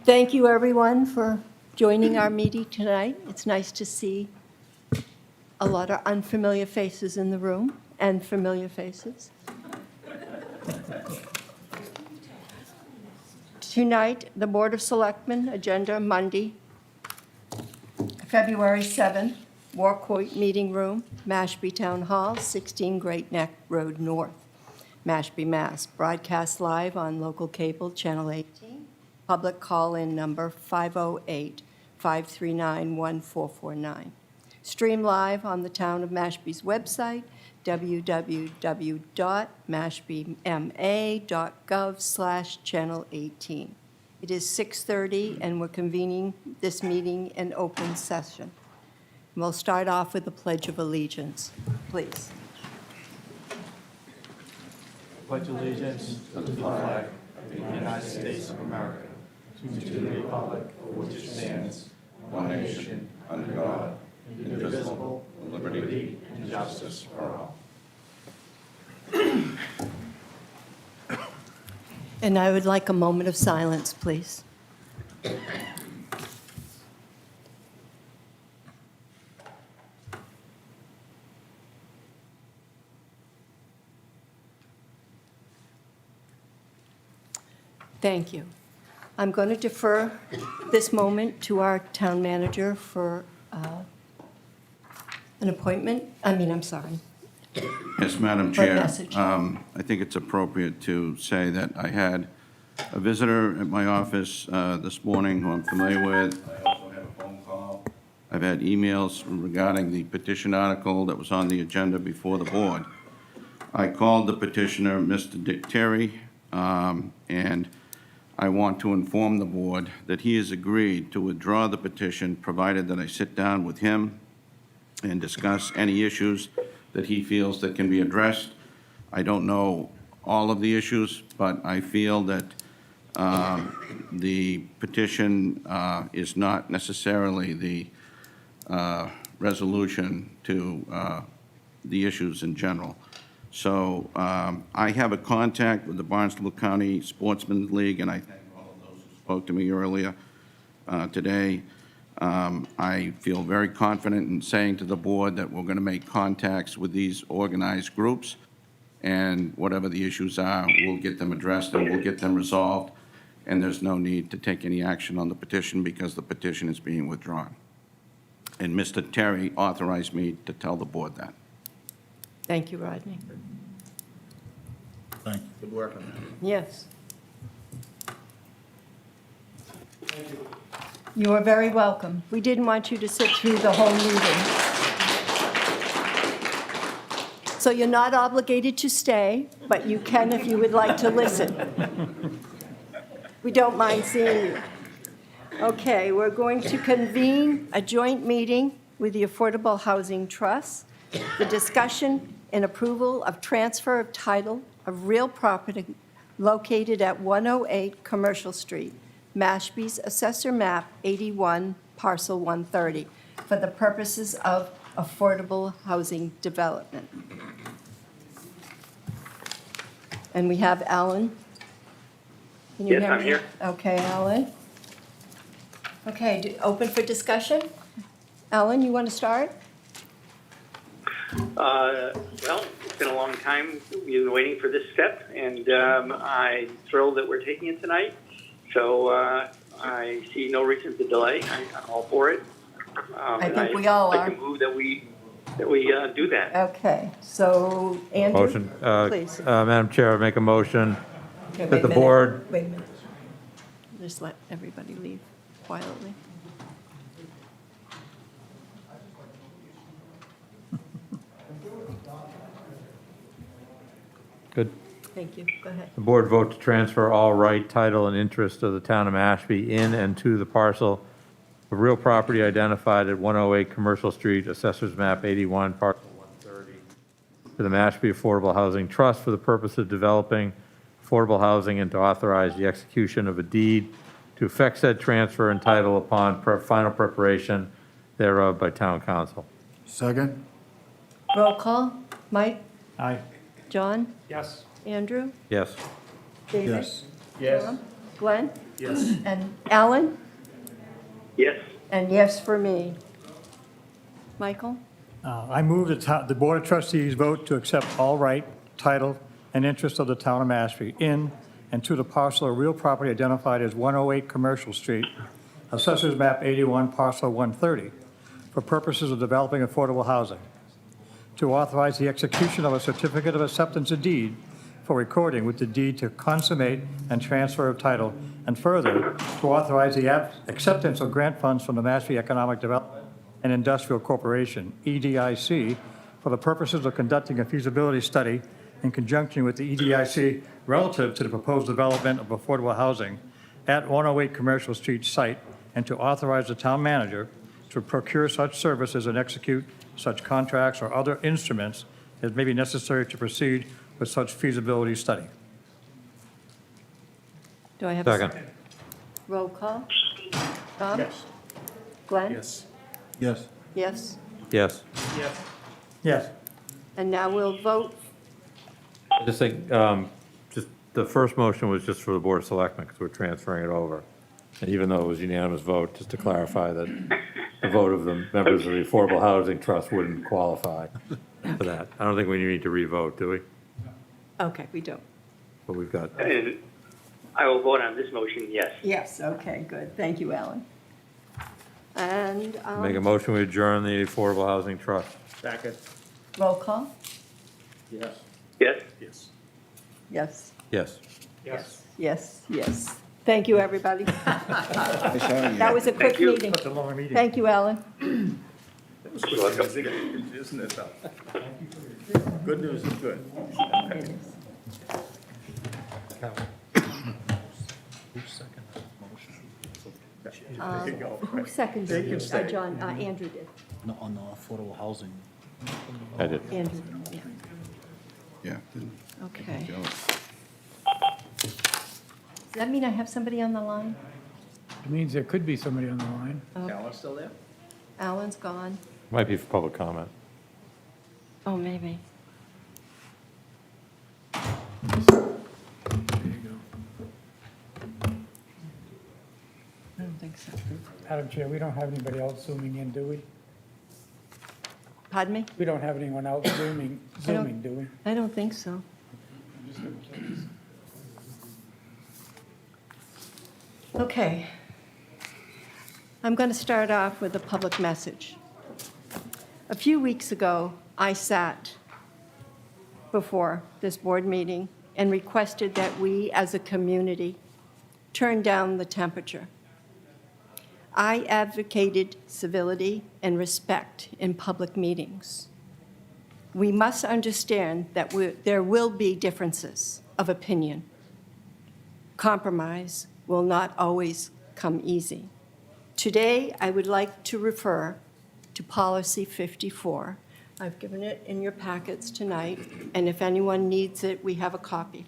Thank you, everyone, for joining our meeting tonight. It's nice to see a lot of unfamiliar faces in the room and familiar faces. Tonight, the Board of Selectmen, agenda Monday, February 7th, Warcourt Meeting Room, Mashpee Town Hall, 16 Great Neck Road North, Mashpee, Mass. Broadcast live on local cable, Channel 18. Public call-in number 508-539-1449. Stream live on the Town of Mashpee's website, www.mashpeema.gov/channel18. It is 6:30, and we're convening this meeting in open session. We'll start off with the Pledge of Allegiance, please. Pledge allegiance to the flag of the United States of America, to the republic for which it stands, one nation, under God, indivisible, with liberty and justice for all. And I would like a moment of silence, please. Thank you. I'm going to defer this moment to our town manager for an appointment. I'm sorry. Yes, Madam For a Chair. message. I think it's appropriate to say that I had a visitor at my office this morning who I'm familiar with. I also had a phone call. I've had emails regarding the petition article that was on the agenda before the board. I called the petitioner, Mr. Dick Terry, and I want to inform the board that he has agreed to withdraw the petition, provided that I sit down with him and discuss any issues that he feels that can be addressed. I don't know all of the issues, but I feel that the petition is not necessarily the resolution to the issues in general. So I have a contact with the Barnstable County Sportsman's League, and I thank all of those who spoke to me earlier today. I feel very confident in saying to the board that we're going to make contacts with these organized groups, and whatever the issues are, we'll get them addressed and we'll get them resolved, and there's no need to take any action on the petition because the petition is being withdrawn. And Mr. Terry authorized me to tell the board that. Thank you, Rodney. Thank you. Good work on that. Yes. You are very welcome. We didn't want you to sit through the whole meeting. So you're not obligated to stay, but you can if you would like to listen. We don't mind seeing you. Okay, we're going to convene a joint meeting with the Affordable Housing Trust. The discussion and approval of transfer of title of real property located at 108 Commercial Street, Mashpee's Assessor Map 81, Parcel 130, for the purposes of affordable housing development. And we have Alan. Can you Yes, hear I'm me? here. Okay, Alan. Okay, open for discussion? Alan, you want to start? Well, it's been a long time. We've been waiting for this step, and I'm thrilled that we're taking it tonight. So I see no reason to delay. I'm all for it. I think we all I'd are. like to move that we do that. Okay, so Andrew, Motion, please. Madam Chair, I make a motion Okay, that wait a the minute. board, Wait a minute. Just let everybody leave quietly. good, Thank you, go ahead. the board vote to transfer all right, title, and interest of the town of Mashpee in and to the parcel of real property identified at 108 Commercial Street, Assessors Map 81, Parcel 130, to the Mashpee Affordable Housing Trust for the purpose of developing affordable housing and to authorize the execution of a deed to effect said transfer and title upon final preparation thereof by town council. Second? Roll call, Mike? Aye. John? Yes. Andrew? Yes. David? Yes. Yes. Tom? Glenn? Yes. And Alan? Yes. And yes for me. Michael? I move the Board of Trustees vote to accept all right, title, and interest of the town of Mashpee in and to the parcel of real property identified as 108 Commercial Street, Assessors Map 81, Parcel 130, for purposes of developing affordable housing. To authorize the execution of a certificate of acceptance of deed for recording with the deed to consummate and transfer of title, and further, to authorize the acceptance of grant funds from the Mashpee Economic Development and Industrial Corporation, EDIC, for the purposes of conducting a feasibility study in conjunction with the EDIC relative to the proposed development of affordable housing at 108 Commercial Street site, and to authorize the town manager to procure such services and execute such contracts or other instruments as may be necessary to proceed with such feasibility study. Do I have a Second. roll call? Tom? Yes. Glenn? Yes. Yes. Yes. Yes. Yes. And now we'll vote. I just think, just, the first motion was just for the Board of Selectmen, because we're transferring it over. And even though it was unanimous vote, just to clarify that the vote of the members of the Affordable Housing Trust wouldn't qualify for that. I don't think we need to re-vote, do we? Okay, we don't. But we've got, And I will vote on this motion, yes. Yes, okay, good. Thank you, Alan. And make a motion, we adjourn the Affordable Housing Trust. Second. roll call? Yes. Yes? Yes. Yes. Yes. Yes. Yes, yes. Thank you, everybody. Nice having you. That was a quick you. meeting. That's a long meeting. Thank you, Alan. That was quick, isn't it, though? Good news is good. There you go. Who seconded it? John, Andrew did. No, on the affordable housing. I did. Andrew, yeah. Yeah. didn't- Okay. Joe. Does that mean I have somebody on the line? It means there could be somebody on the line. Alan's still there? Alan's gone. Might be for public comment. Oh, maybe. There you go. I don't think so. Madam Chair, we don't have anybody else zooming in, do we? Pardon me? We don't have anyone else zooming, do we? I don't think so. Okay. I'm going to start off with a public message. A few weeks ago, I sat before this board meeting and requested that we, as a community, turn down the temperature. I advocated civility and respect in public meetings. We must understand that there will be differences of opinion. Compromise will not always come easy. Today, I would like to refer to Policy 54. I've given it in your packets tonight, and if anyone needs it, we have a copy.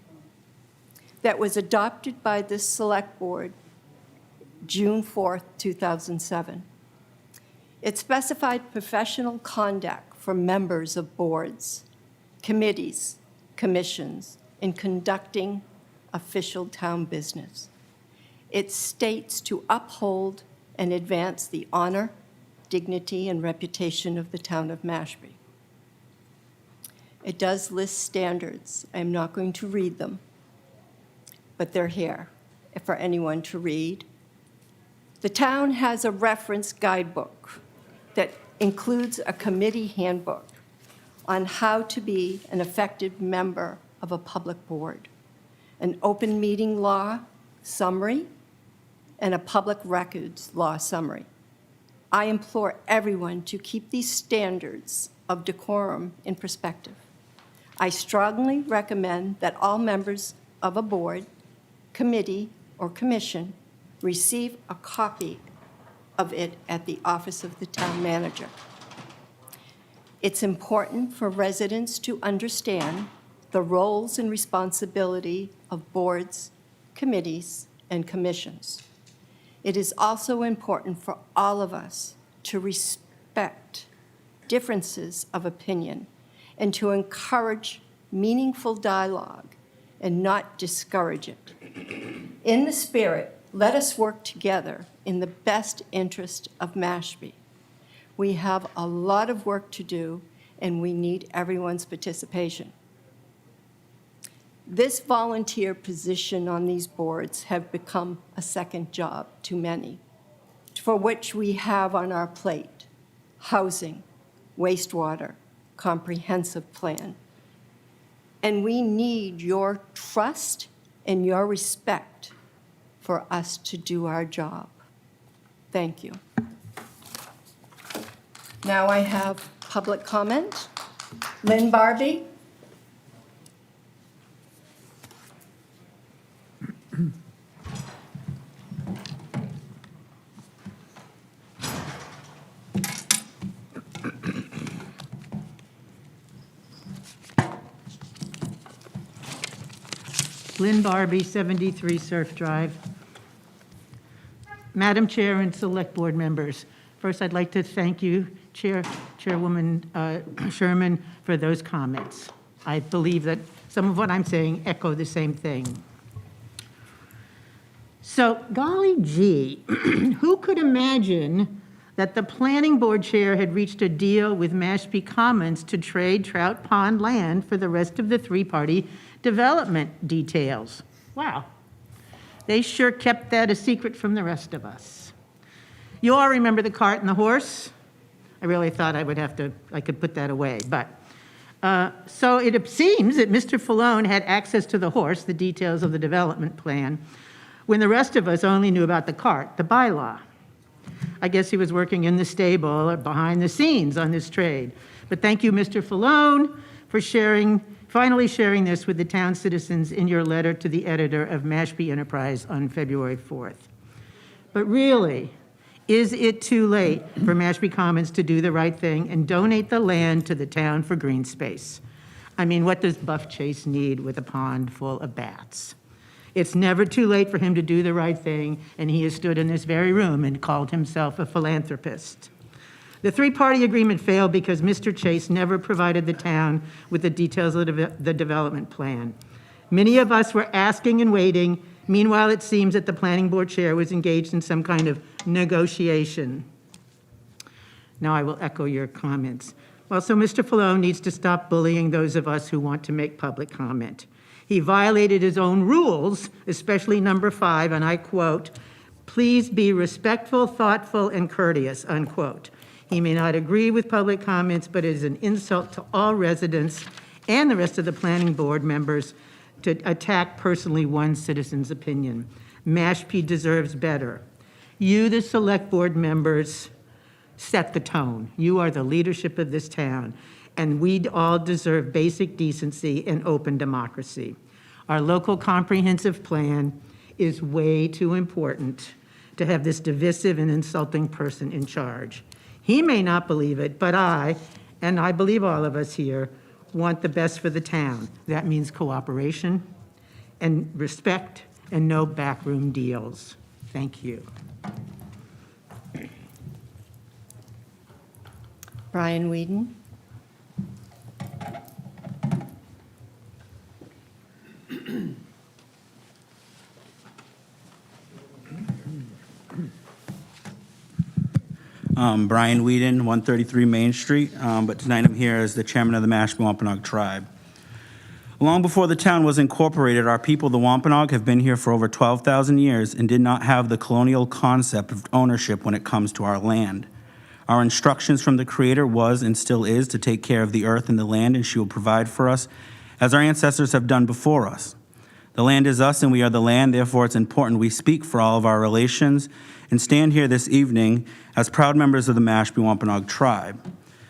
That was adopted by this Select Board June 4th, 2007. It specified professional conduct for members of boards, committees, commissions, in conducting official town business. It states to uphold and advance the honor, dignity, and reputation of the town of Mashpee. It does list standards. I'm not going to read them, but they're here for anyone to read. The town has a reference guidebook that includes a committee handbook on how to be an effective member of a public board, an open meeting law summary, and a public records law summary. I implore everyone to keep these standards of decorum in perspective. I strongly recommend that all members of a board, committee, or commission receive a copy of it at the office of the town manager. It's important for residents to understand the roles and responsibility of boards, committees, and commissions. It is also important for all of us to respect differences of opinion and to encourage meaningful dialogue and not discourage it. In the spirit, let us work together in the best interest of Mashpee. We have a lot of work to do, and we need everyone's participation. This volunteer position on these boards have become a second job to many, for which we have on our plate housing, wastewater, comprehensive plan. And we need your trust and your respect for us to do our job. Thank you. Now I have public comment. Lynn Barbie? Lynn Barbie, 73 Surf Drive. Madam Chair and Select Board members, first I'd like to thank you, Chairwoman Sherman, for those comments. I believe that some of what I'm saying echo the same thing. So, golly gee, who could imagine that the Planning Board Chair had reached a deal with Mashpee Commons to trade Trout Pond land for the rest of the three-party development details? Wow. They sure kept that a secret from the rest of us. You all remember the cart and the horse? I really thought I could put that away, but. So it seems that Mr. Falone had access to the horse, the details of the development plan, when the rest of us only knew about the cart, the bylaw. I guess he was working in the stable or behind the scenes on this trade. But thank you, Mr. Falone, for finally sharing this with the town citizens in your letter to the editor of Mashpee Enterprise on February 4th. But really, is it too late for Mashpee Commons to do the right thing and donate the land to the town for green space? I mean, what does Buff Chase need with a pond full of bats? It's never too late for him to do the right thing, and he has stood in this very room and called himself a philanthropist. The three-party agreement failed because Mr. Chase never provided the town with the details of the development plan. Many of us were asking and waiting. Meanwhile, it seems that the planning board chair was engaged in some kind of negotiation. Now I will echo your comments. Well, so Mr. Falone needs to stop bullying those of us who want to make public comment. He violated his own rules, especially number 5, and I quote, "Please be respectful, thoughtful, and courteous," unquote. He may not agree with public comments, but it is an insult to all residents and the rest of the planning board members to attack personally one citizen's opinion. Mashpee deserves better. You, the select board members, set the tone. You are the leadership of this town, and we all deserve basic decency and open democracy. Our local comprehensive plan is way too important to have this divisive and insulting person in charge. He may not believe it, but I, and I believe all of us here, want the best for the town. That means cooperation and respect and no backroom deals. Thank you. Brian Whedon? Brian Whedon, 133 Main Street, but tonight I'm here as the chairman of the Mashpee Wampanoag tribe. Long before the town was incorporated, our people, the Wampanoag, have been here for over 12,000 years and did not have the colonial concept of ownership when it comes to our land. Our instructions from the Creator was and still is to take care of the earth and the land, and she will provide for us as our ancestors have done before us. The land is us and we are the land, therefore it's important we speak for all of our relations and stand here this evening as proud members of the Mashpee Wampanoag tribe.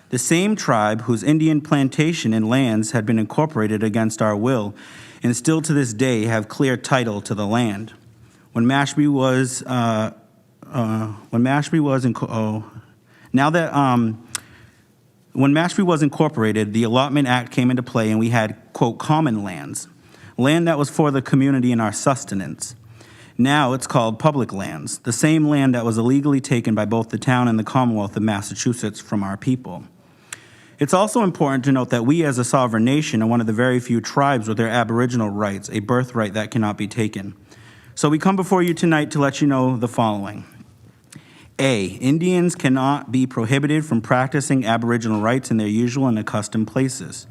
The same tribe whose Indian plantation and lands had been incorporated against our will and still to this day have clear title to the land. When Mashpee was incorporated, the Allotment Act came into play and we had, quote, common lands, land that was for the community and our sustenance. Now it's called public lands, the same land that was illegally taken by both the town and the Commonwealth of Massachusetts from our people. It's also important to note that we as a sovereign nation are one of the very few tribes with their Aboriginal rights, a birthright that cannot be taken. So we come before you tonight to let you know the following. A, Indians cannot be prohibited from practicing Aboriginal rights in their usual and accustomed places.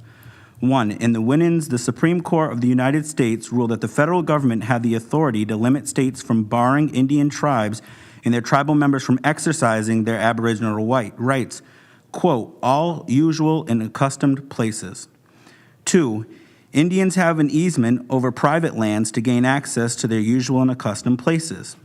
1, in the Winans, the Supreme Court of the United States ruled that the federal government had the authority to limit states from barring Indian tribes and their tribal members from exercising their Aboriginal rights, quote, all usual and accustomed places. 2, Indians have an easement over private lands to gain access to their usual and accustomed places.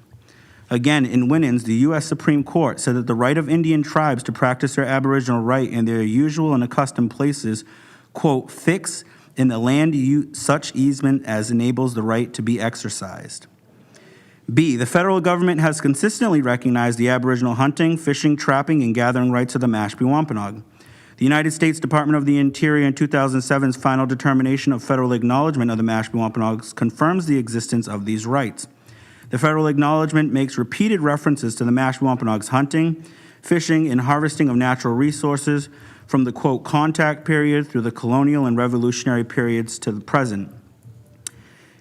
Again, in Winans, the U.S. Supreme Court said that the right of Indian tribes to practice their Aboriginal right in their usual and accustomed places, quote, fix in the land such easement as enables the right to be exercised. B, the federal government has consistently recognized the Aboriginal hunting, fishing, trapping, and gathering rights of the Mashpee Wampanoag. The United States Department of the Interior in 2007's final determination of federal acknowledgement of the Mashpee Wampanoags confirms the existence of these rights. The federal acknowledgement makes repeated references to the Mashpee Wampanoags hunting, fishing, and harvesting of natural resources from the, quote, contact period through the colonial and revolutionary periods to the present.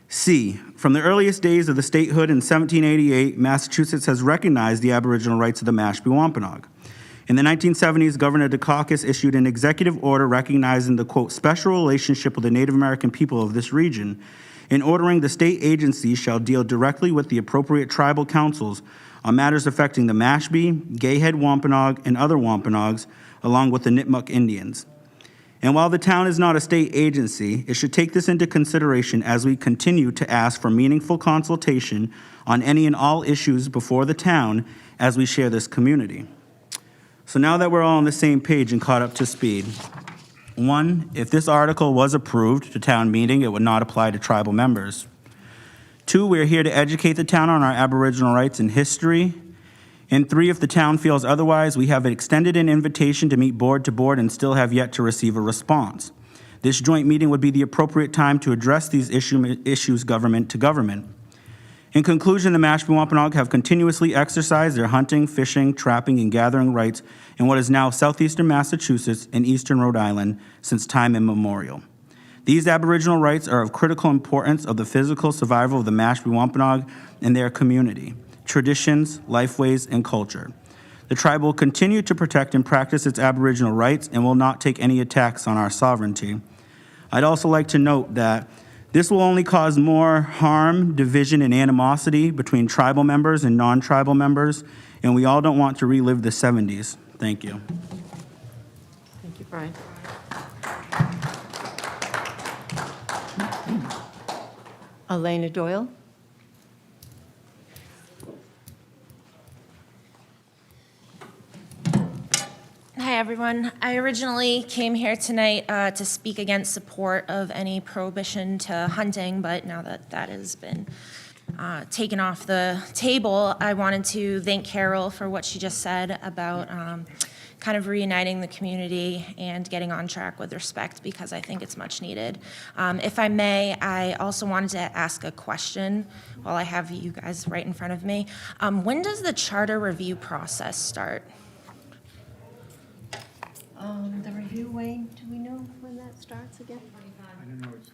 C, from the earliest days of the statehood in 1788, Massachusetts has recognized the Aboriginal rights of the Mashpee Wampanoag. In the 1970s, Governor Dukakis issued an executive order recognizing the, quote, special relationship with the Native American people of this region, in ordering the state agencies shall deal directly with the appropriate tribal councils on matters affecting the Mashpee, Gayhead Wampanoag, and other Wampanoags, along with the Nipmuc Indians. And while the town is not a state agency, it should take this into consideration as we continue to ask for meaningful consultation on any and all issues before the town as we share this community. So now that we're all on the same page and caught up to speed, 1, if this article was approved to town meeting, it would not apply to tribal members. 2, we are here to educate the town on our Aboriginal rights and history. And 3, if the town feels otherwise, we have extended an invitation to meet board to board and still have yet to receive a response. This joint meeting would be the appropriate time to address these issues government to government. In conclusion, the Mashpee Wampanoag have continuously exercised their hunting, fishing, trapping, and gathering rights in what is now southeastern Massachusetts and eastern Rhode Island since time immemorial. These Aboriginal rights are of critical importance of the physical survival of the Mashpee Wampanoag and their community, traditions, lifeways, and culture. The tribe will continue to protect and practice its Aboriginal rights and will not take any attacks on our sovereignty. I'd also like to note that this will only cause more harm, division, and animosity between tribal members and non-tribal members, and we all don't want to relive the 70s. Thank you. Thank you, Brian. Elena Doyle. Hi, everyone. I originally came here tonight to speak against support of any prohibition to hunting, but now that that has been taken off the table, I wanted to thank Carol for what she just said about kind of reuniting the community and getting on track with respect, because I think it's much needed. If I may, I also wanted to ask a question while I have you guys right in front of me. When does the charter review process start? The review, Wayne, do we know when that starts again? I don't know, it's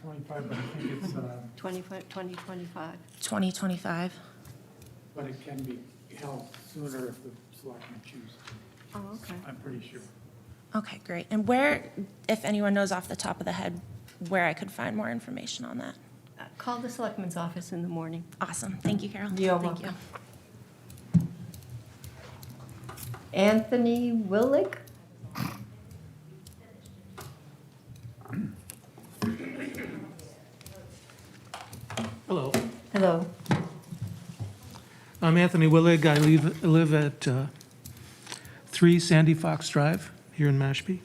25, but I think it's, 2025. 2025? but it can be held sooner if the selectmen choose. Oh, okay. I'm pretty sure. Okay, great. And where, if anyone knows off the top of the head, where I could find more information on that? Call the selectman's office in the morning. Awesome. Thank you, Carol. You're Thank welcome. Anthony Willig? Hello, Hello. I'm Anthony Willig. I live at 3 Sandy Fox Drive here in Mashpee.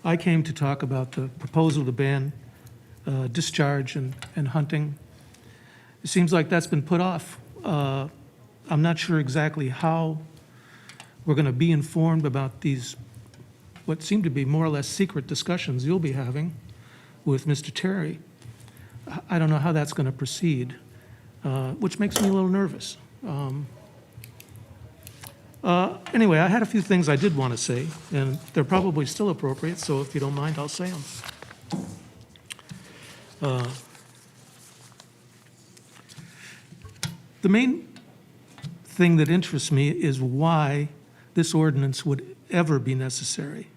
I came to talk about the proposal to ban discharge and hunting. It seems like that's been put off. I'm not sure exactly how we're going to be informed about these, what seem to be more or less secret discussions you'll be having with Mr. Terry. I don't know how that's going to proceed, which makes me a little nervous. Anyway, I had a few things I did want to say, and they're probably still appropriate, so if you don't mind, I'll say them. The main thing that interests me is why this ordinance would ever be necessary.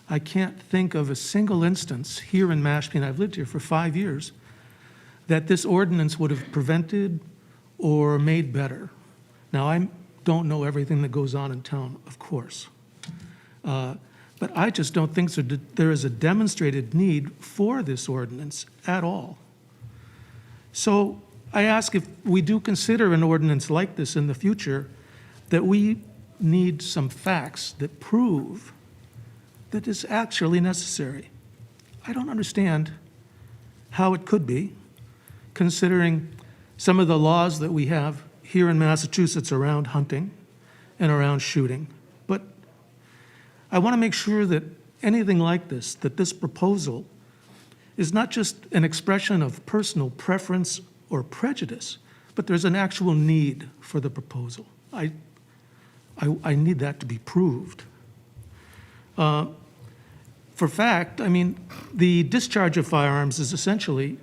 I can't think of a single instance here in Mashpee, and I've lived here for 5 years, that this ordinance would have prevented or made better. Now, I don't know everything that goes on in town, of course. But I just don't think there is a demonstrated need for this ordinance at all. So I ask, if we do consider an ordinance like this in the future, that we need some facts that prove that it's actually necessary. I don't understand how it could be, considering some of the laws that we have here in Massachusetts around hunting and around shooting. But I want to make sure that anything like this, that this proposal is not just an expression of personal preference or prejudice, but there's an actual need for the proposal. I need that to be proved. For fact, I mean, the discharge of firearms is essentially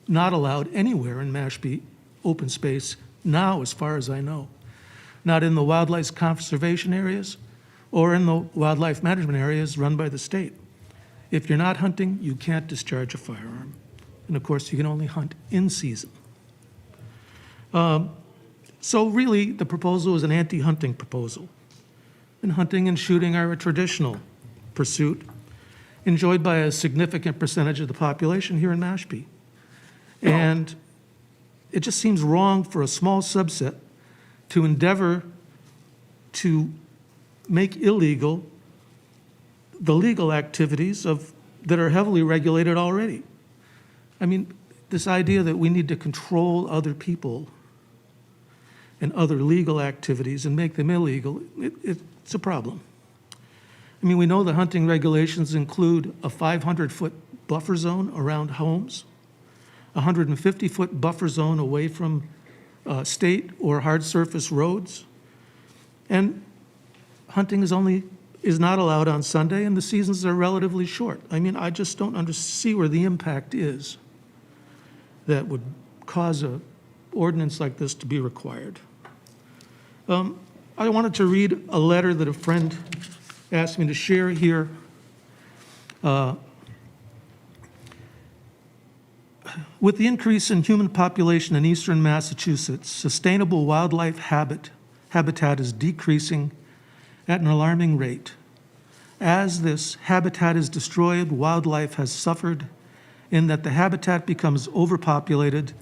not allowed anywhere in Mashpee open space now, as far as I know. Not in the wildlife conservation areas or in the wildlife management areas run by the state. If you're not hunting, you can't discharge a firearm. And of course, you can only hunt in season. So really, the proposal is an anti-hunting proposal. And hunting and shooting are a traditional pursuit enjoyed by a significant percentage of the population here in Mashpee. And it just seems wrong for a small subset to endeavor to make illegal the legal activities that are heavily regulated already. I mean, this idea that we need to control other people and other legal activities and make them illegal, it's a problem. I mean, we know the hunting regulations include a 500-foot buffer zone around homes, a 150-foot buffer zone away from state or hard surface roads, and hunting is not allowed on Sunday, and the seasons are relatively short. I mean, I just don't see where the impact is that would cause an ordinance like this to be required. I wanted to read a letter that a friend asked me to share here. With the increase in human population in eastern Massachusetts, sustainable wildlife habitat is decreasing at an alarming rate. As this habitat is destroyed, wildlife has suffered in that the habitat becomes overpopulated,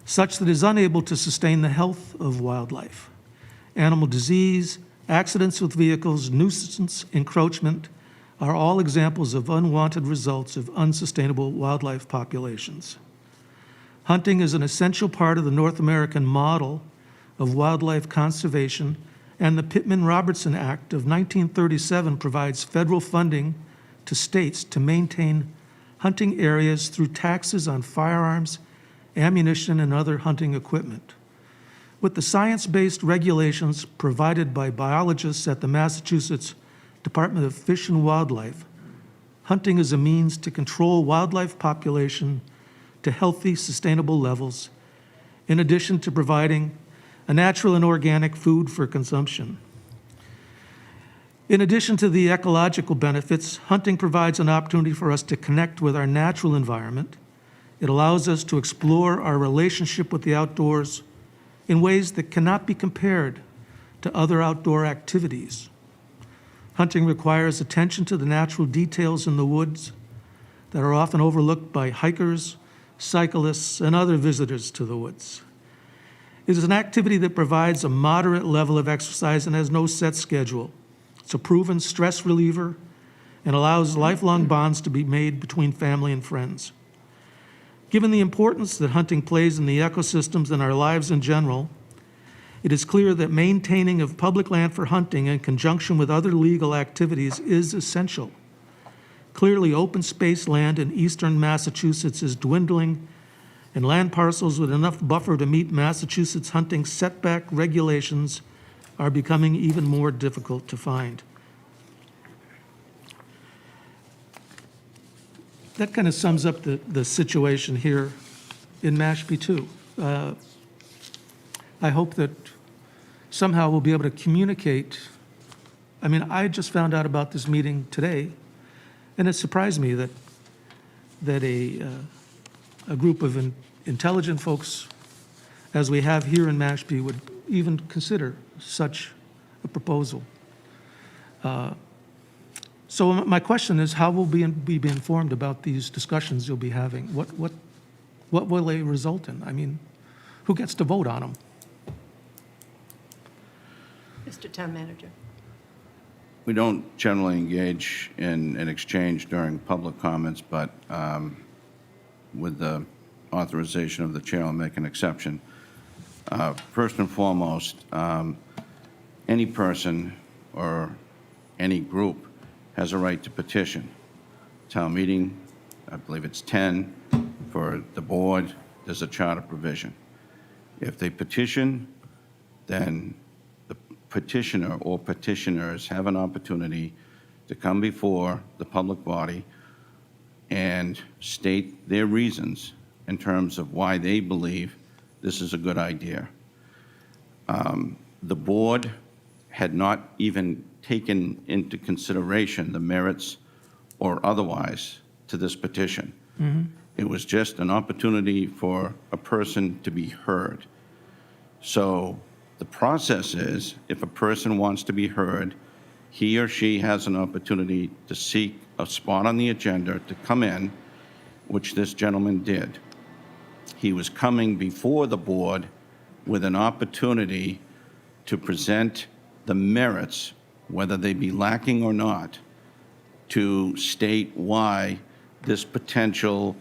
such that it is unable to sustain the health of wildlife. Animal disease, accidents with vehicles, nuisance, encroachment are all examples of unwanted results of unsustainable wildlife populations. Hunting is an essential part of the North American model of wildlife conservation, and the Pittman-Robertson Act of 1937 provides federal funding to states to maintain hunting areas through taxes on firearms, ammunition, and other hunting equipment. With the science-based regulations provided by biologists at the Massachusetts Department of Fish and Wildlife, hunting is a means to control wildlife population to healthy, sustainable levels, in addition to providing a natural and organic food for consumption. In addition to the ecological benefits, hunting provides an opportunity for us to connect with our natural environment. It allows us to explore our relationship with the outdoors in ways that cannot be compared to other outdoor activities. Hunting requires attention to the natural details in the woods that are often overlooked by hikers, cyclists, and other visitors to the woods. It is an activity that provides a moderate level of exercise and has no set schedule. It's a proven stress reliever and allows lifelong bonds to be made between family and friends. Given the importance that hunting plays in the ecosystems and our lives in general, it is clear that maintaining of public land for hunting in conjunction with other legal activities is essential. Clearly, open space land in eastern Massachusetts is dwindling, and land parcels with enough buffer to meet Massachusetts hunting setback regulations are becoming even more difficult to find. That kind of sums up the situation here in Mashpee, too. I hope that somehow we'll be able to communicate. I mean, I just found out about this meeting today, and it surprised me that a group of intelligent folks, as we have here in Mashpee, would even consider such a proposal. So my question is, how will we be informed about these discussions you'll be having? What will they result in? I mean, who gets to vote on them? Mr. Town Manager. We don't generally engage in an exchange during public comments, but with the authorization of the chair, I'll make an exception. First and foremost, any person or any group has a right to petition. Town meeting, I believe it's 10. For the board, there's a charter provision. If they petition, then the petitioner or petitioners have an opportunity to come before the public body and state their reasons in terms of why they believe this is a good idea. The board had not even taken into consideration the merits or otherwise to this petition. It was just an opportunity for a person to be heard. So the process is, if a person wants to be heard, he or she has an opportunity to seek a spot on the agenda to come in, which this gentleman did. He was coming before the board with an opportunity to present the merits, whether they be lacking or not, to state why this potential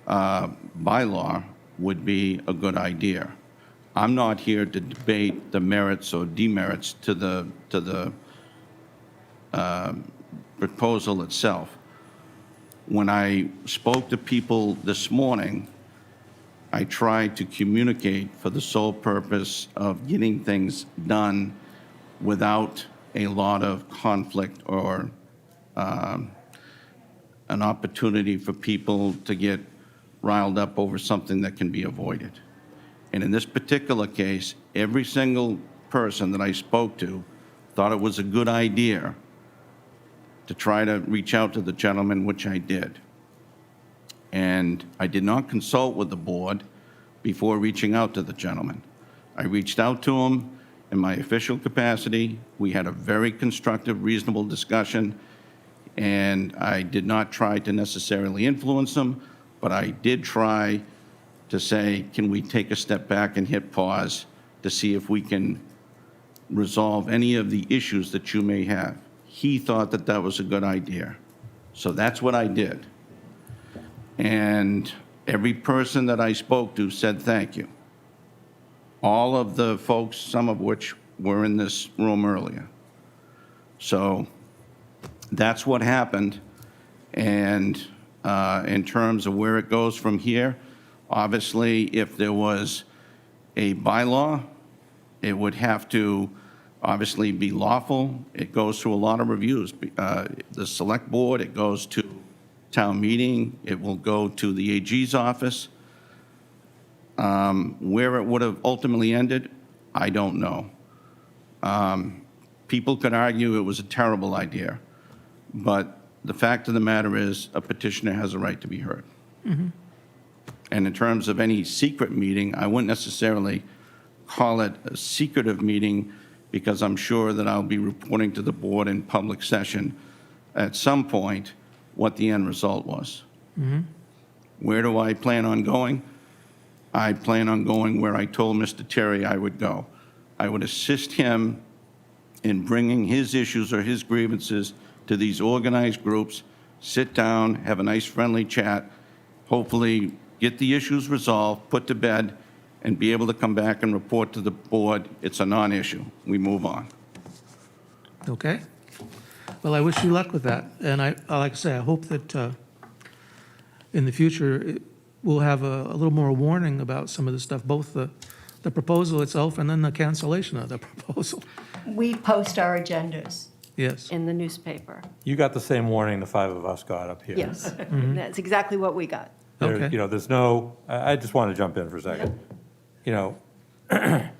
bylaw would be a good idea. I'm not here to debate the merits or demerits to the proposal itself. When I spoke to people this morning, I tried to communicate for the sole purpose of getting things done without a lot of conflict or an opportunity for people to get riled up over something that can be avoided. And in this particular case, every single person that I spoke to thought it was a good idea to try to reach out to the gentleman, which I did. And I did not consult with the board before reaching out to the gentleman. I reached out to him in my official capacity. We had a very constructive, reasonable discussion, and I did not try to necessarily influence him, but I did try to say, can we take a step back and hit pause to see if we can resolve any of the issues that you may have. He thought that that was a good idea. So that's what I did. And every person that I spoke to said thank you. All of the folks, some of which were in this room earlier. So that's what happened. And in terms of where it goes from here, obviously, if there was a bylaw, it would have to obviously be lawful. It goes through a lot of reviews. The select board, it goes to town meeting, it will go to the AG's office. Where it would have ultimately ended, I don't know. People could argue it was a terrible idea, but the fact of the matter is a petitioner has a right to be heard. Mm-hmm. And in terms of any secret meeting, I wouldn't necessarily call it a secretive meeting because I'm sure that I'll be reporting to the board in public session at some point what the end result was. Mm-hmm. Where do I plan on going? I plan on going where I told Mr. Terry I would go. I would assist him in bringing his issues or his grievances to these organized groups, sit down, have a nice friendly chat, hopefully get the issues resolved, put to bed, and be able to come back and report to the board it's a non-issue. We move on. Okay. Well, I wish you luck with that. And like I say, I hope that in the future, we'll have a little more warning about some of this stuff, both the the proposal itself and then the cancellation of the proposal. We post our agendas Yes. in the newspaper. You got the same warning the five of us got up here. Yes, that's exactly what we got. There, Okay. you know, there's no, I just want to jump in for a second. You know, the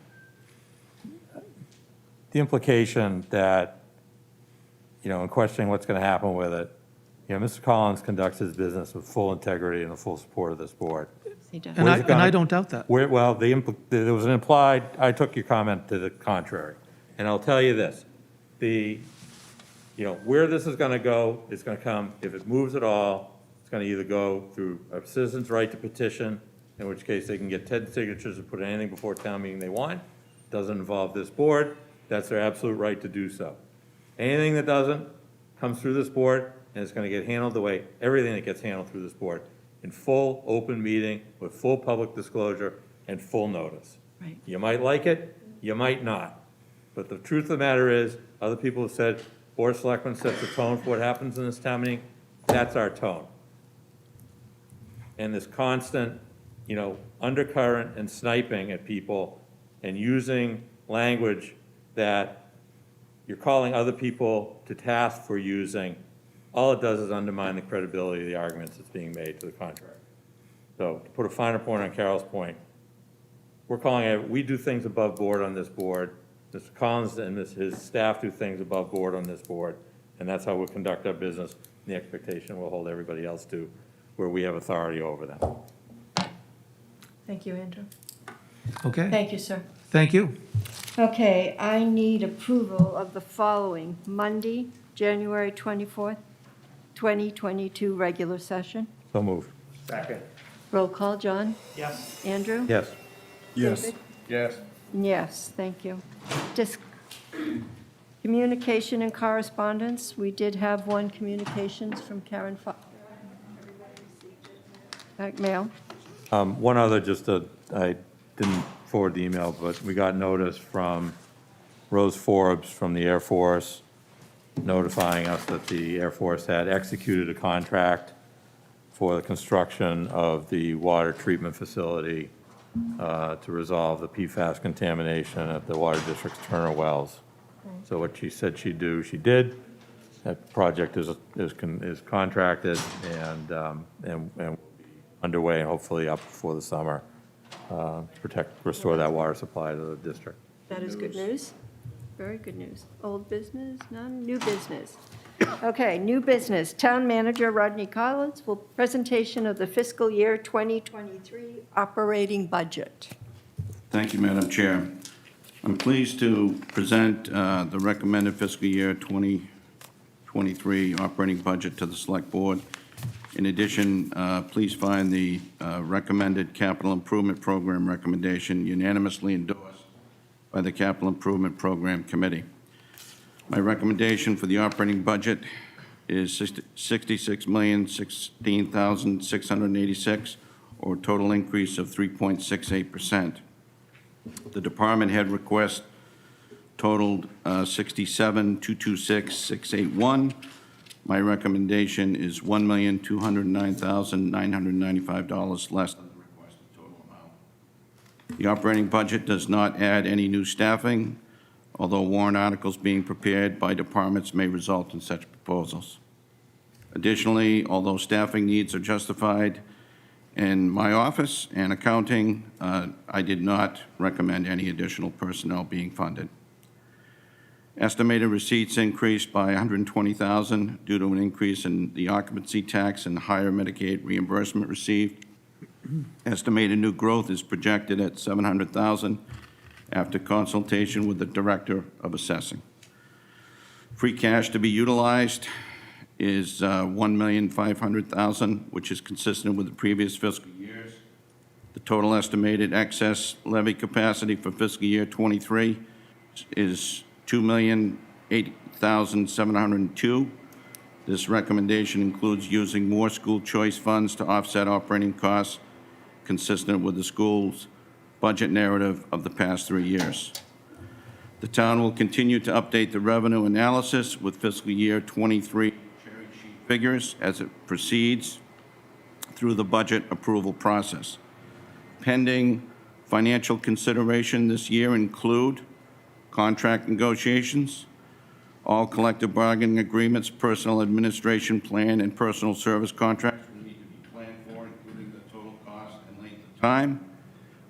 implication that, you know, in questioning what's going to happen with it, you know, Mr. Collins conducts his business with full integrity and the full support of this board. He does. And Where's it I gonna- don't doubt that. Well, there was an implied, I took your comment to the contrary. And I'll tell you this, you know, where this is going to go, it's going to come, if it moves at all, it's going to either go through a citizen's right to petition, in which case they can get 10 signatures and put anything before town meeting they want. Doesn't involve this board, that's their absolute right to do so. Anything that doesn't comes through this board, and it's going to get handled the way, everything that gets handled through this board, in full open meeting with full public disclosure and full notice. Right. You might like it, you might not. But the truth of the matter is, other people have said, Board of Selectmen sets the tone for what happens in this town meeting. That's our tone. And this constant, you know, undercurrent and sniping at people and using language that you're calling other people to task for using, all it does is undermine the credibility of the arguments that's being made to the contrary. So to put a finer point on Carol's point, we're calling it, we do things above board on this board. Mr. Collins and his staff do things above board on this board, and that's how we'll conduct our business. The expectation we'll hold everybody else to, where we have authority over them. Thank you, Andrew. Okay, Thank you, sir. thank you. Okay, I need approval of the following: Monday, January 24th, 2022, regular session. So moved. Roll call, John? Yes. Andrew? Yes. David? Yes. Yes, thank you. Communication and correspondence, we did have one communications from Karen Mail. One other, I didn't forward the email, but we got notice from Rose Forbes from the Air Force notifying us that the Air Force had executed a contract for the construction of the water treatment facility to resolve the PFAS contamination at the Water District's Turner Wells. So what she said she'd do, she did. That project is contracted and will be underway and hopefully up before the summer, restore that water supply to the district. That is good news. Very good news. Old business, none, new business. Okay, new business. Town Manager Rodney Collins will presentation of the fiscal year 2023 operating budget. Thank you, Madam Chair. I'm pleased to present the recommended fiscal year 2023 operating budget to the Select Board. In addition, please find the recommended capital improvement program recommendation unanimously endorsed by the Capital Improvement Program Committee. My recommendation for the operating budget is $66,016,686, or a total increase of 3.68%. The department head request totaled $67,226,681. My recommendation is $1,209,995 less than the requested total amount. The operating budget does not add any new staffing, although warrant articles being prepared by departments may result in such proposals. Additionally, although staffing needs are justified in my office and accounting, I did not recommend any additional personnel being funded. Estimated receipts increased by $120,000 due to an increase in the occupancy tax and higher Medicaid reimbursement received. Estimated new growth is projected at $700,000 after consultation with the Director of Assessing. Free cash to be utilized is $1,500,000, which is consistent with the previous fiscal years. The total estimated excess levy capacity for fiscal year 23 is $2,008,702. This recommendation includes using more school choice funds to offset operating costs consistent with the school's budget narrative of the past 3 years. The town will continue to update the revenue analysis with fiscal year 23 cherry sheet figures as it proceeds through the budget approval process. Pending Financial consideration this year include contract negotiations, all collective bargaining agreements, personal administration plan, and personal service contracts will need to be planned for, including the total cost and length of time.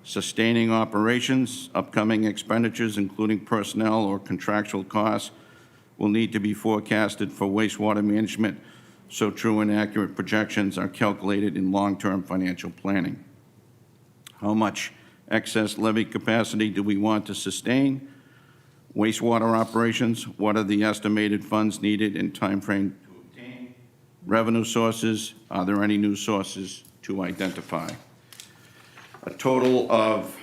Sustaining operations, upcoming expenditures, including personnel or contractual costs, will need to be forecasted for wastewater management, so true and accurate projections are calculated in long-term financial planning. How much excess levy capacity do we want to sustain? Wastewater operations, what are the estimated funds needed and timeframe to obtain? Revenue sources, are there any new sources to identify? A total of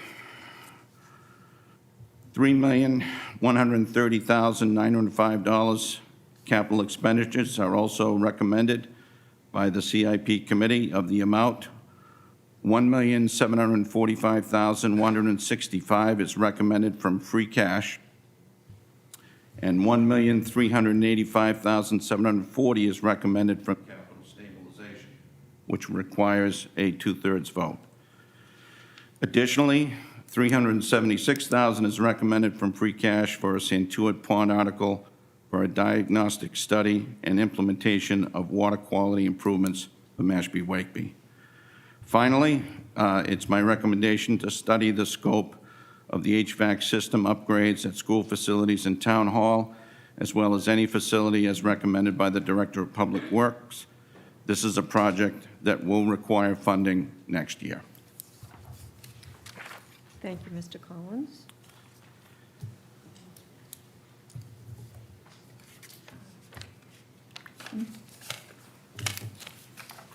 $3,130,905 capital expenditures are also recommended by the CIP committee. Of the amount, $1,745,165 is recommended from free cash, and $1,385,740 is recommended from capital stabilization, which requires a 2/3 vote. Additionally, $376,000 is recommended from free cash for a Santuit Pond article for a diagnostic study and implementation of water quality improvements for Mashpee Wakeby. Finally, it's my recommendation to study the scope of the HVAC system upgrades at school facilities and town hall, as well as any facility as recommended by the Director of Public Works. This is a project that will require funding next year. Thank you, Mr. Collins.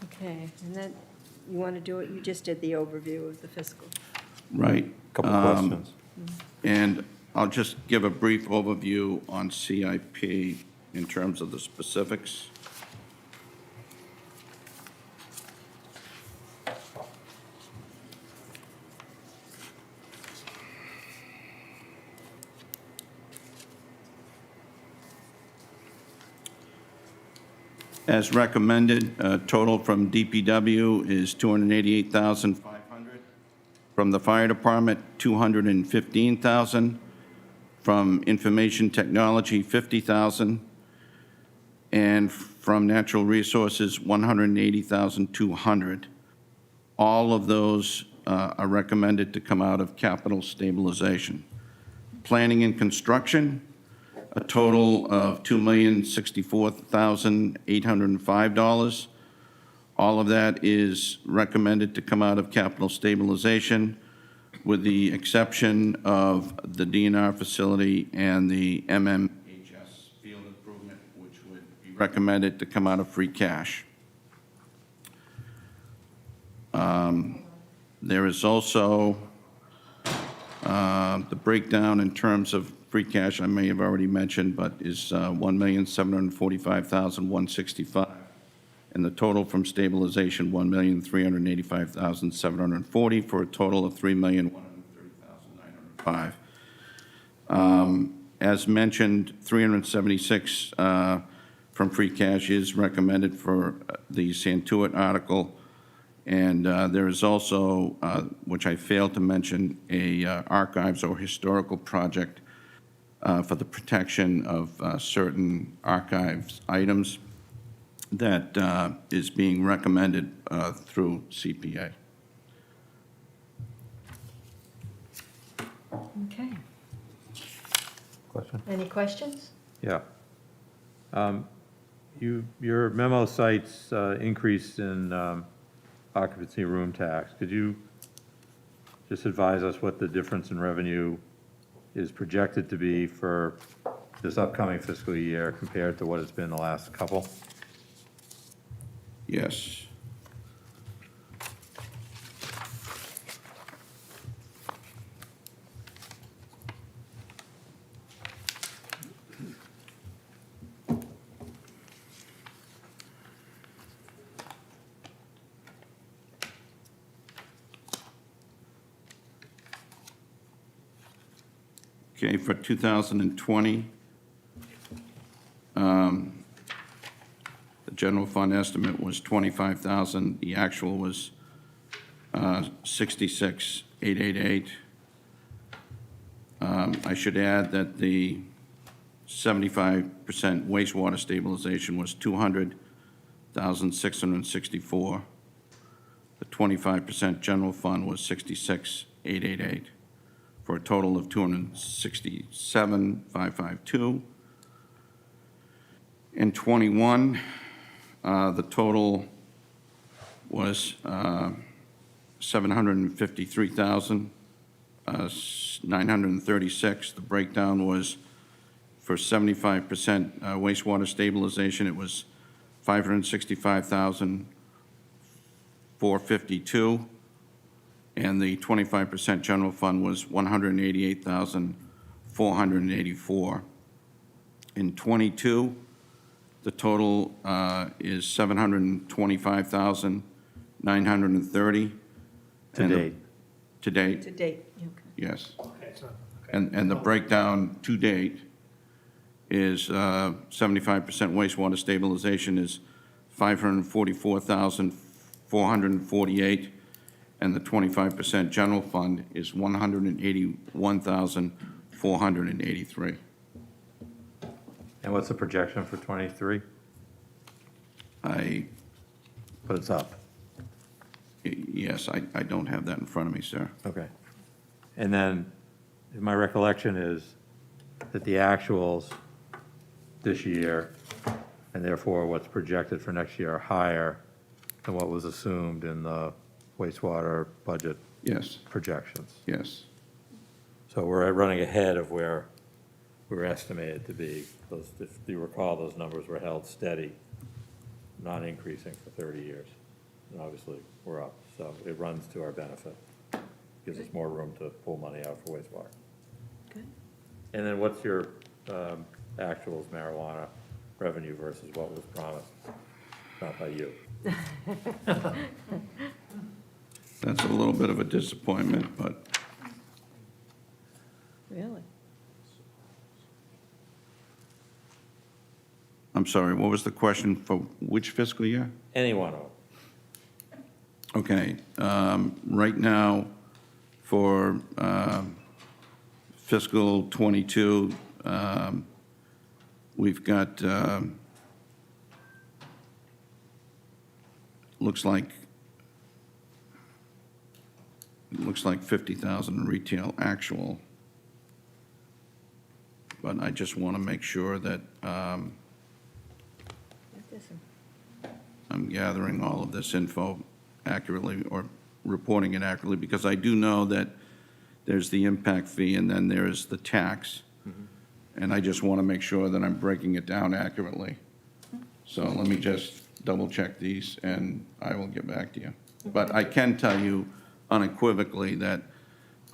Okay, and then you want to do it, you just did the overview of the fiscal. Right. Couple questions. And I'll just give a brief overview on CIP in terms of the specifics. As recommended, total from DPW is $288,500. From the fire department, $215,000. From information technology, $50,000. And from natural resources, $180,200. All of those are recommended to come out of capital stabilization. Planning and construction, a total of $2,064,805. All of that is recommended to come out of capital stabilization, with the exception of the DNR facility and the MMHS field improvement, which would be recommended to come out of free cash. There is also the breakdown in terms of free cash I may have already mentioned, but is $1,745,165. And the total from stabilization, $1,385,740, for a total of $3,130,905. As mentioned, $376 from free cash is recommended for the Santuit article. And there is also, which I failed to mention, a archives or historical project for the protection of certain archives items that is being recommended through CPA. Okay. Question? Any questions? Yeah. Your memo cites increase in occupancy room tax. Could you just advise us what the difference in revenue is projected to be for this upcoming fiscal year compared to what it's been the last couple? Yes. Okay, for 2020, the general fund estimate was 25,000. The actual was 66. 888. I should add that the 75% wastewater stabilization was 200,664. The 25% general fund was 66,888, for a total of 267,552. In 21, the total was 753,936. The breakdown was for 75% wastewater stabilization, it was 565,452, and the 25% general fund was 188,484. In 22, the total is 725,930. To date. To date, To date, yes. And the breakdown to date is 75% wastewater stabilization is 544,448, and the 25% general fund is 181,483. And what's the projection for 23? But it's up. Yes, I don't have that in front of me, sir. Okay. And then, my recollection is that the actuals this year, and therefore what's projected for next year, are higher than what was assumed in the wastewater budget Yes, projections. yes. So we're running ahead of where we were estimated to be. Those, if you recall, those numbers were held steady, not increasing for 30 years. And obviously, we're up, so it runs to our benefit. Gives us more room to pull money out for wastewater. Good. And then what's your actuals marijuana revenue versus what was promised? Not by you. That's a little bit of a disappointment, but Really? I'm sorry, what was the question for which fiscal year? Any one of them. Okay, right now, for fiscal '22, we've got, looks like 50,000 retail actual. But I just want to make sure that I'm gathering all of this info accurately, or reporting it accurately, because I do know that there's the impact fee and then there's the tax. And I just want to make sure that I'm breaking it down accurately. So let me just double check these and I will get back to you. But I can tell you unequivocally that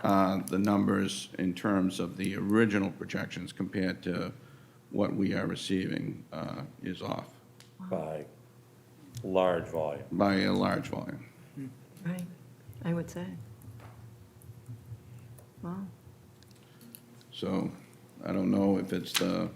the numbers in terms of the original projections compared to what we are receiving is off By large volume. by a large volume. Right, I would say. Wow. So I don't know if it's the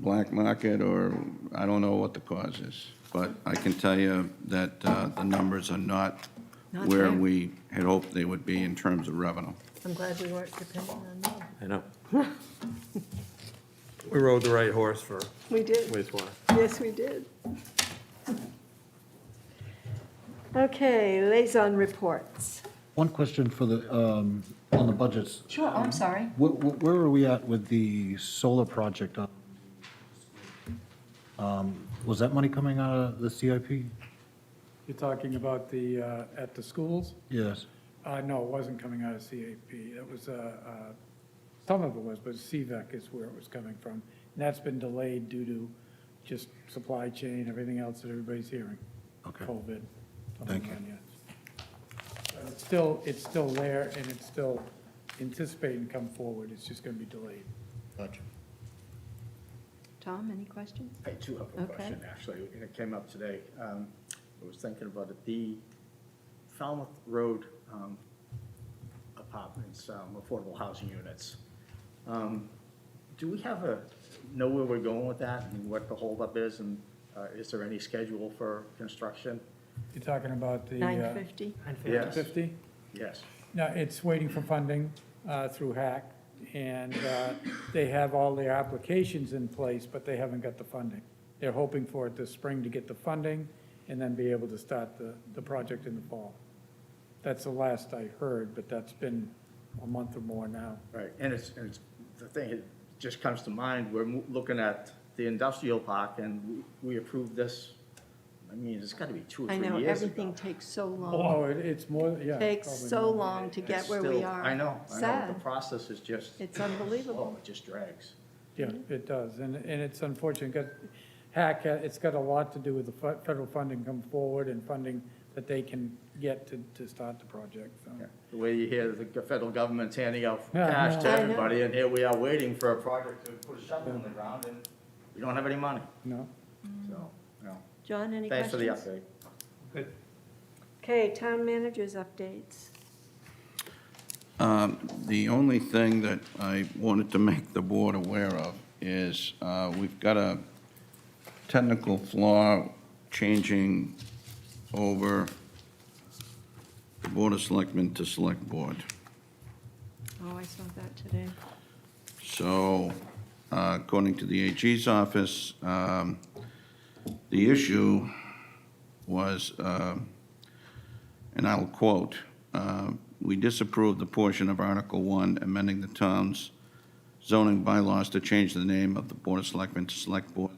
black market or I don't know what the cause is. But I can tell you that the numbers are not Not where fair. we had hoped they would be in terms of revenue. I'm glad we weren't depending on them. I know. We rode the right horse for We did. wastewater. Yes, we did. Okay, liaison reports. One question for the, on the budgets. Sure, I'm sorry. Where are we at with the solar project? Was that money coming out of the CIP? You're talking about the, at the schools? Yes. No, it wasn't coming out of CAP. It was, some of it was, but CVEC is where it was coming from. And that's been delayed due to just supply chain, everything else that everybody's hearing. Okay. COVID. Thank you. But it's still there, and it's still anticipating to come forward. It's just gonna be delayed. Gotcha. Tom, any questions? I do have a Okay. question, actually, and it came up today. I was thinking about it. The Falmouth Road apartments, affordable housing units. Do we know where we're going with that and what the holdup is? And is there any schedule for construction? You're talking about the. 950? Yes. 50? Yes. No, it's waiting for funding through HAC, and they have all their applications in place, but they haven't got the funding. They're hoping for it this spring to get the funding and then be able to start the project in the fall. That's the last I heard, but that's been a month or more now. Right, and it's, the thing, it just comes to mind, we're looking at the industrial park, and we approved this, I mean, it's gotta be 2 or I 3 know, years everything ago. takes so long. Oh, it's more, yeah. Takes probably so more. long to get It's where we still- are. I know, the Sad. process is just, It's unbelievable. it just drags. Yeah, it does, and it's unfortunate, because HAC, it's got a lot to do with the federal funding come forward and funding that they can get to start the project, so. Yeah. The way you hear the federal government's handing out Yeah, cash to I know. everybody, and here we are waiting for a project to put a shovel in the ground, and we don't have any money, No, so, you know. John, any Thanks questions? for the update. Okay, town managers updates. The only thing that I wanted to make the board aware of is we've got a technical flaw changing over the Board of Selectmen to Select Board. Oh, I saw that today. So, according to the AG's office, the issue was, and I'll quote, "We disapproved the portion of Article 1 amending the town's zoning bylaws to change the name of the Board of Selectmen to Select Board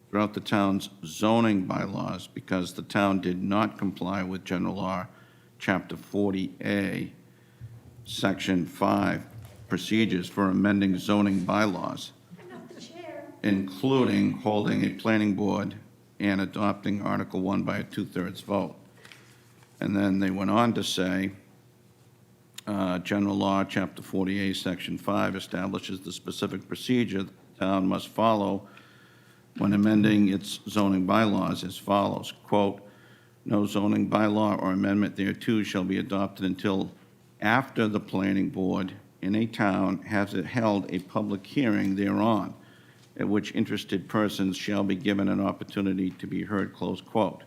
throughout the town's zoning bylaws because the town did not comply with General Law, Chapter 40A, Section 5, procedures for amending zoning bylaws, including holding a planning board and adopting Article 1 by a two-thirds vote." And then they went on to say, General Law, Chapter 48, Section 5 establishes the specific procedure the town must follow when amending its zoning bylaws as follows, quote, "No zoning bylaw or amendment thereto shall be adopted until after the planning board in a town has held a public hearing thereon, at which interested persons shall be given an opportunity to be heard," close quote.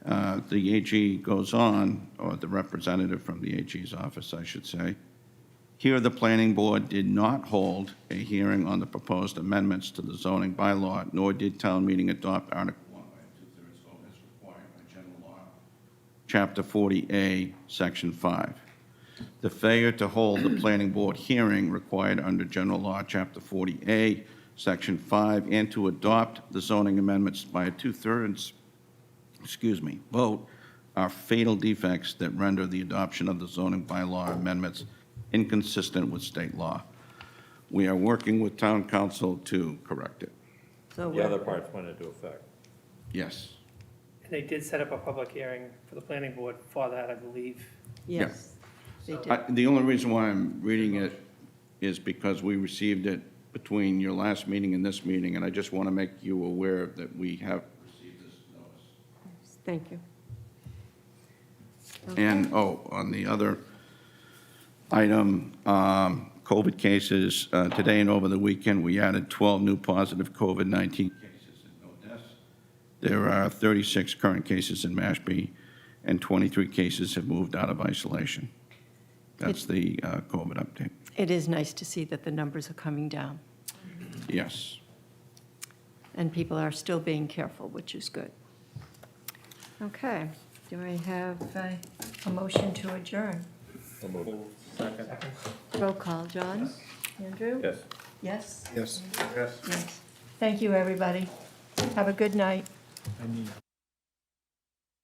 The AG goes on, or the representative from the AG's office, I should say, "Here, the planning board did not hold a hearing on the proposed amendments to the zoning bylaw, nor did town meeting adopt Article 1 by a two-thirds vote as required by General Law, Chapter 40A, Section 5. The failure to hold the planning board hearing required under General Law, Chapter 40A, Section 5, and to adopt the zoning amendments by a two-thirds vote are fatal defects that render the adoption of the zoning bylaw amendments inconsistent with state law. We are working with town council to correct it. So The other parts went into effect. Yes. And they did set up a public hearing for the planning board for that, I believe. Yes, they did. The only reason why I'm reading it is because we received it between your last meeting and this meeting, and I just want to make you aware that we have received this notice. Thank you. And, on the other item, COVID cases, today and over the weekend, we added 12 new positive COVID-19 cases and no deaths. There are 36 current cases in Mashpee, and 23 cases have moved out of isolation. That's the COVID update. It is nice to see that the numbers are coming down, Yes. and people are still being careful, which is good. Okay, do I have a motion to adjourn? Roll call, John? Andrew? Yes. Yes? Yes. Yes. Thank you, everybody. Have a good night. I need.